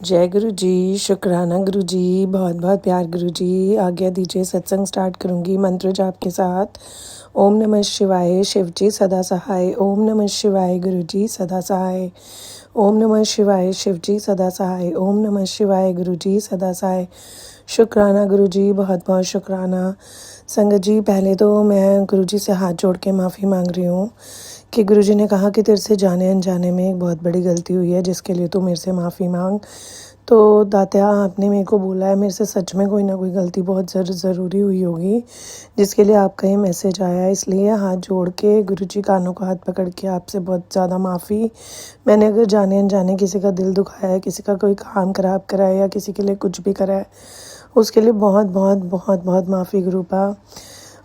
जय गुरु जी। शुक्राना गुरु जी, बहुत बहुत प्यार गुरु जी। आज्ञा दीजिए, सत्संग स्टार्ट करूँगी मंत्र जाप के साथ। ओम नमः शिवाय, शिव जी सदा सहाय। ओम नमः शिवाय, गुरु जी सदा सहाय। ओम नमः शिवाय, शिव जी सदा सहाय। ओम नमः शिवाय, गुरु जी सदा सहाय। शुक्राना गुरु जी, बहुत बहुत शुक्राना। संगत जी, पहले तो मैं गुरु जी से हाथ जोड़ के माफ़ी मांग रही हूँ कि गुरु जी ने कहा कि तेरे से जाने अनजाने में एक बहुत बड़ी गलती हुई है, जिसके लिए तू मेरे से माफ़ी मांग। तो दात्या, आपने मेरे को बोला है, मेरे से सच में कोई ना कोई गलती बहुत ज़रूरी हुई होगी, जिसके लिए आपका ये मैसेज आया है। इसलिए हाथ जोड़ के गुरु जी, कानों का हाथ पकड़ के आपसे बहुत ज़्यादा माफ़ी। मैंने अगर जाने अनजाने किसी का दिल दुखाया है, किसी का कोई काम ख़राब करा है या किसी के लिए कुछ भी करा है, उसके लिए बहुत बहुत बहुत बहुत माफ़ी गुरुपा।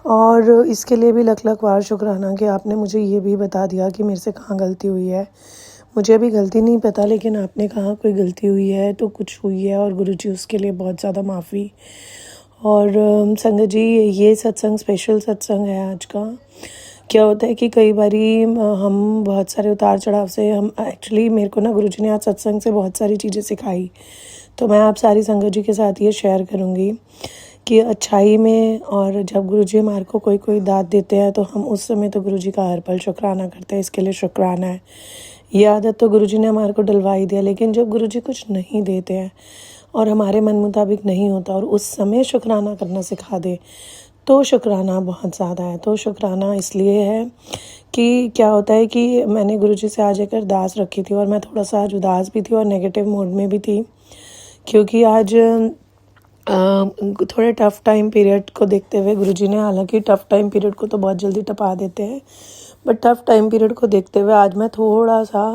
और इसके लिए भी लख लख वार शुक्राना कि आपने मुझे ये भी बता दिया कि मेरे से कहाँ गलती हुई है। मुझे अभी गलती नहीं पता, लेकिन आपने कहा कोई गलती हुई है तो कुछ हुई है, और गुरुजी उसके लिए बहुत ज़्यादा माफ़ी। और संगत जी, ये सत्संग स्पेशल सत्संग है आज का। क्या होता है कि कई बारी हम बहुत सारे उतार चढ़ाव से हम एक्चुअली, मेरे को ना गुरुजी ने आज सत्संग से बहुत सारी चीज़ें सिखाई, तो मैं आप सारी संगत जी के साथ ये शेयर करूँगी कि अच्छाई में, और जब गुरुजी हमारे को कोई कोई दाद देते हैं तो हम उस समय तो गुरुजी का हर पल शुक्राना करते हैं। इसके लिए शुक्राना है। ये आदत तो गुरुजी ने हमारे को डलवाई दिया, लेकिन जब गुरुजी कुछ नहीं देते हैं और हमारे मन मुताबिक नहीं होता और उस समय शुक्राना करना सिखा दे, तो शुक्राना बहुत ज़्यादा है। तो शुक्राना इसलिए है कि क्या होता है कि मैंने गुरुजी से आज एक अरदास रखी थी, और मैं थोड़ा सा आज उदास भी थी और नेगेटिव मोड में भी थी, क्योंकि आज थोड़े टफ़ टाइम पीरियड को देखते हुए गुरुजी ने, हालांकि टफ़ टाइम पीरियड को तो बहुत जल्दी टपा देते हैं, बट टफ़ टाइम पीरियड को देखते हुए आज मैं थोड़ा सा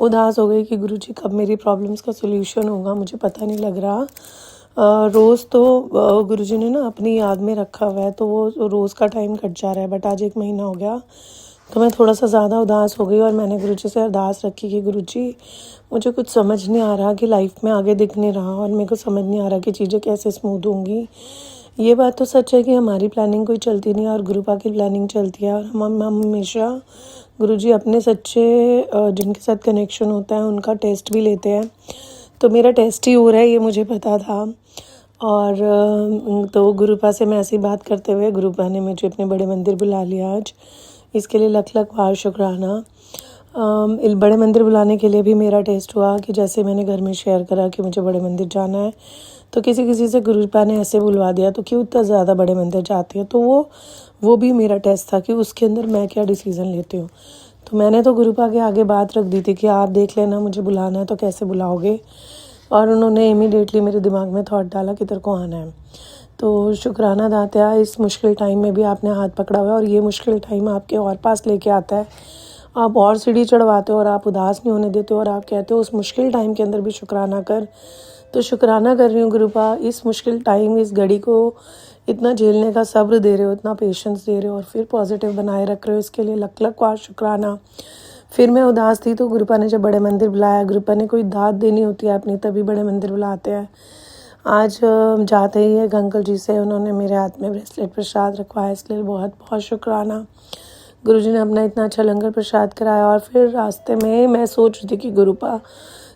उदास हो गई कि गुरुजी कब मेरी प्रॉब्लम्स का सोल्यूशन होगा, मुझे पता नहीं लग रहा। रोज़ तो गुरुजी ने ना अपनी याद में रखा हुआ है, तो वो रोज़ का टाइम कट जा रहा है, बट आज 1 महीना हो गया तो मैं थोड़ा सा ज़्यादा उदास हो गई। और मैंने गुरुजी से अरदास रखी कि गुरुजी, मुझे कुछ समझ नहीं आ रहा कि लाइफ में आगे दिख नहीं रहा, और मेरे को समझ नहीं आ रहा कि चीज़ें कैसे स्मूथ होंगी। ये बात तो सच है कि हमारी प्लानिंग कोई चलती नहीं है और गुरुपा की प्लानिंग चलती है, और हम हमेशा गुरुजी अपने सच्चे जिनके साथ कनेक्शन होता है उनका टेस्ट भी लेते हैं। तो मेरा टेस्ट ही हो रहा है, ये मुझे पता था। और तो गुरुपा से मैं ऐसी बात करते हुए गुरुपा ने मुझे अपने बड़े मंदिर बुला लिया आज। इसके लिए लख लख वार शुक्राना। बड़े मंदिर बुलाने के लिए भी मेरा टेस्ट हुआ कि जैसे मैंने घर में शेयर करा कि मुझे बड़े मंदिर जाना है, तो किसी किसी से गुरुपा ने ऐसे बुलवा दिया, तो क्यों इतना ज़्यादा बड़े मंदिर जाती है। तो वो भी मेरा टेस्ट था कि उसके अंदर मैं क्या डिसीज़न लेती हूँ। तो मैंने तो गुरुपा के आगे बात रख दी थी कि आप देख लेना, मुझे बुलाना है तो कैसे बुलाओगे। और उन्होंने इमीडिएटली मेरे दिमाग में थॉट डाला कि तेरे को आना है। तो शुक्राना दात्या, इस मुश्किल टाइम में भी आपने हाथ पकड़ा हुआ है, और ये मुश्किल टाइम आपके और पास लेके आता है। आप और सीढ़ी चढ़वाते हो और आप उदास नहीं होने देते हो, और आप कहते हो उस मुश्किल टाइम के अंदर भी शुक्राना कर। तो शुक्राना कर रही हूँ गुरुपा, इस मुश्किल टाइम, इस घड़ी को इतना झेलने का सब्र दे रहे हो, इतना पेशेंस दे रहे हो, और फिर पॉजिटिव बनाए रख रहे हो, इसके लिए लख लख वार शुक्राना। फिर मैं उदास थी तो गुरुपा ने जब बड़े मंदिर बुलाया, गुरुपा ने कोई दाद देनी होती है अपनी, तभी बड़े मंदिर बुलाते हैं। आज जाते ही एक अंकल जी से उन्होंने मेरे हाथ में ब्रेसलेट प्रसाद रखवाया, इसलिए बहुत बहुत शुक्राना। गुरुजी ने अपना इतना अच्छा लंगर प्रसाद कराया। और फिर रास्ते में मैं सोच रही थी कि गुरुपा,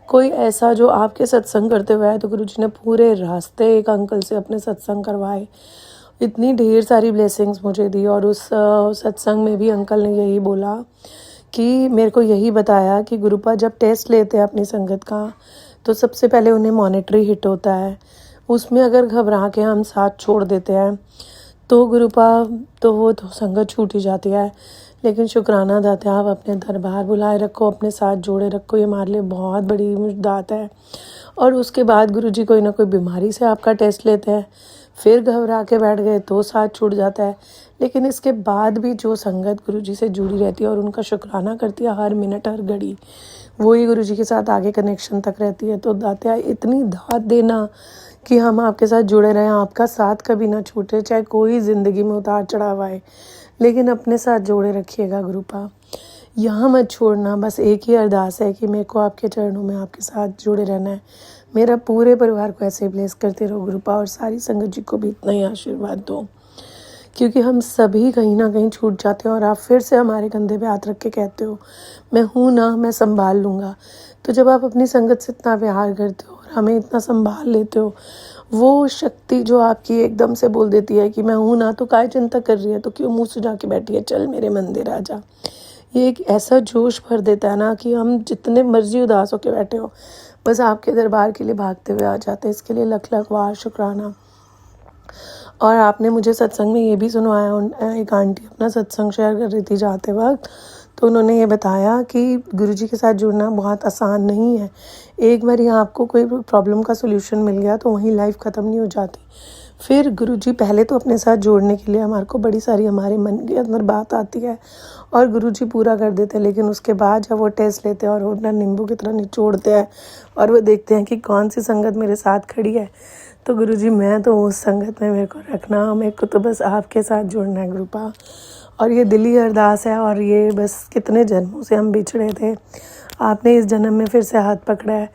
कोई ऐसा जो आपके सत्संग करते हुए है, तो गुरुजी ने पूरे रास्ते एक अंकल से अपने सत्संग करवाए, इतनी ढेर सारी ब्लेसिंग्स मुझे दी। और उस सत्संग में भी अंकल ने यही बोला कि मेरे को यही बताया कि गुरुपा जब टेस्ट लेते हैं अपनी संगत का, तो सबसे पहले उन्हें मॉनेटरी हिट होता है, उसमें अगर घबरा के हम साथ छोड़ देते हैं तो गुरुपा, तो वो तो संगत छूट ही जाती है। लेकिन शुक्राना दाता, आप अपने दरबार बुलाए रखो, अपने साथ जोड़े रखो, ये हमारे लिए बहुत बड़ी दात है। और उसके बाद गुरुजी कोई ना कोई बीमारी से आपका टेस्ट लेते हैं, फिर घबरा के बैठ गए तो साथ छूट जाता है। लेकिन इसके बाद भी जो संगत गुरुजी से जुड़ी रहती है और उनका शुक्राना करती है हर मिनट हर घड़ी, वही गुरुजी के साथ आगे कनेक्शन तक रहती है। तो दात्या, इतनी दात देना कि हम आपके साथ जुड़े रहें, आपका साथ कभी ना छूटे, चाहे कोई ज़िंदगी में उतार चढ़ाव आए, लेकिन अपने साथ जोड़े रखिएगा गुरुपा, यहाँ मत छोड़ना। बस एक ही अरदास है कि मेरे को आपके चरणों में आपके साथ जुड़े रहना है। मेरा पूरे परिवार को ऐसे ब्लेस करते रहो गुरुपा, और सारी संगत जी को भी इतना ही आशीर्वाद दो, क्योंकि हम सभी कहीं ना कहीं छूट जाते हैं, और आप फिर से हमारे कंधे पे हाथ रख के कहते हो मैं हूँ ना, मैं संभाल लूँगा। तो जब आप अपनी संगत से इतना प्यार करते हो और और हमें इतना संभाल लेते हो। वो शक्ति जो आपकी एकदम से बोल देती है कि मैं हूँ ना, तो काय चिंता कर रही है, तो क्यों मुँह सुजा के बैठी है, चल मेरे मंदिर आ जा। ये एक ऐसा जोश भर देता है ना कि हम जितने मर्जी उदास होकर बैठे हो, बस आपके दरबार के लिए भागते हुए आ जाते हैं। इसके लिए लख लख वार शुक्राना। और आपने मुझे सत्संग में ये भी सुनवाया, एक आंटी अपना सत्संग शेयर कर रही थी जाते वक्त, तो उन्होंने ये बताया कि गुरुजी के साथ जुड़ना बहुत आसान नहीं है। एक बार यहाँ आपको कोई प्रॉब्लम का सोल्यूशन मिल गया तो वहीं लाइफ ख़त्म नहीं हो जाती। फिर गुरुजी पहले तो अपने साथ जोड़ने के लिए हमारे को बड़ी सारी हमारे मन के अंदर बात आती है और गुरुजी पूरा कर देते हैं, लेकिन उसके बाद जब वो टेस्ट लेते हैं और वो अपना नींबू की तरह निचोड़ते हैं और वो देखते हैं कि कौन सी संगत मेरे साथ खड़ी है, तो गुरुजी मैं तो उस संगत में मेरे को रखना, मेरे को तो बस आपके साथ जुड़ना है गुरुपा। और ये दिली अरदास है, और ये बस कितने जन्मों से हम बिछड़े थे, आपने इस जन्म में फिर से हाथ पकड़ा है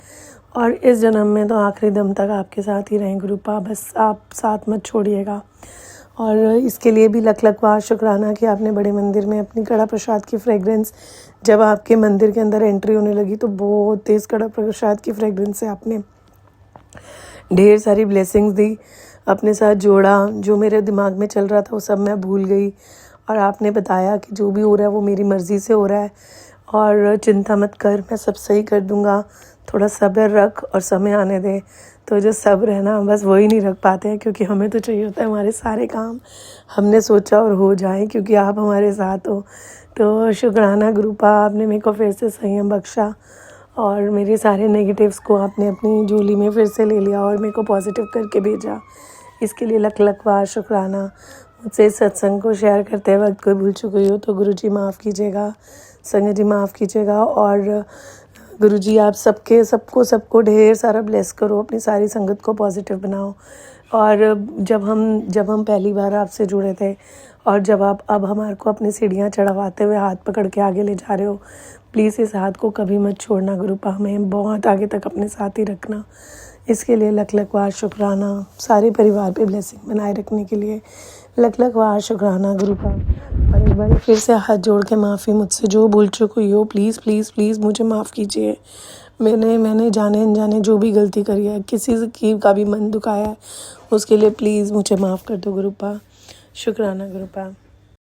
और इस जन्म में तो आखिरी दम तक आपके साथ ही रहें गुरुपा, बस आप साथ मत छोड़िएगा। और इसके लिए भी लख लख वार शुक्राना कि आपने बड़े मंदिर में अपनी कड़ा प्रसाद की फ्रेगरेंस, जब आपके मंदिर के अंदर एंट्री होने लगी तो बहुत तेज़ कड़ा प्रसाद की फ्रेगरेंस से आपने ढेर सारी ब्लेसिंग्स दी, अपने साथ जोड़ा। जो मेरे दिमाग में चल रहा था वो सब मैं भूल गई, और आपने बताया कि जो भी हो रहा है वो मेरी मर्ज़ी से हो रहा है और चिंता मत कर, मैं सब सही कर दूँगा, थोड़ा सब्र रख और समय आने दे। तो जो सब्र है ना, बस वही नहीं रख पाते हैं, क्योंकि हमें तो चाहिए होता है हमारे सारे काम हमने सोचा और हो जाए, क्योंकि आप हमारे साथ हो। तो शुक्राना गुरुपा, आपने मेरे को फिर से संयम बख्शा और मेरे सारे नेगेटिव्स को आपने अपनी झोली में फिर से ले लिया और मेरे को पॉजिटिव करके भेजा। इसके लिए लख लख वार शुक्राना। मुझसे इस सत्संग को शेयर करते वक्त कोई भूल चुकी हुई हो तो गुरुजी माफ़ कीजिएगा, संगत जी माफ़ कीजिएगा। और गुरुजी आप सबको ढेर सारा ब्लेस करो, अपनी सारी संगत को पॉजिटिव बनाओ। और जब हम पहली बार आपसे जुड़े थे और जब आप अब हमारे को अपनी सीढ़ियाँ चढ़वाते हुए हाथ पकड़ के आगे ले जा रहे हो, प्लीज़ इस हाथ को कभी मत छोड़ना गुरुपा, हमें बहुत आगे तक अपने साथ ही रखना। इसके लिए लख लख वार शुक्राना। सारे परिवार पे ब्लेसिंग बनाए रखने के लिए लख लख वार शुक्राना गुरुपा। और एक बार फिर से हाथ जोड़ के माफ़ी, मुझसे जो भूल चुकी हो प्लीज़ प्लीज़ प्लीज़ मुझे माफ़ कीजिए। मैंने जाने अनजाने जो भी गलती करी है, किसी का भी मन दुखाया है, उसके लिए प्लीज़ मुझे माफ़ कर दो गुरुपा। शुक्राना गुरुपा।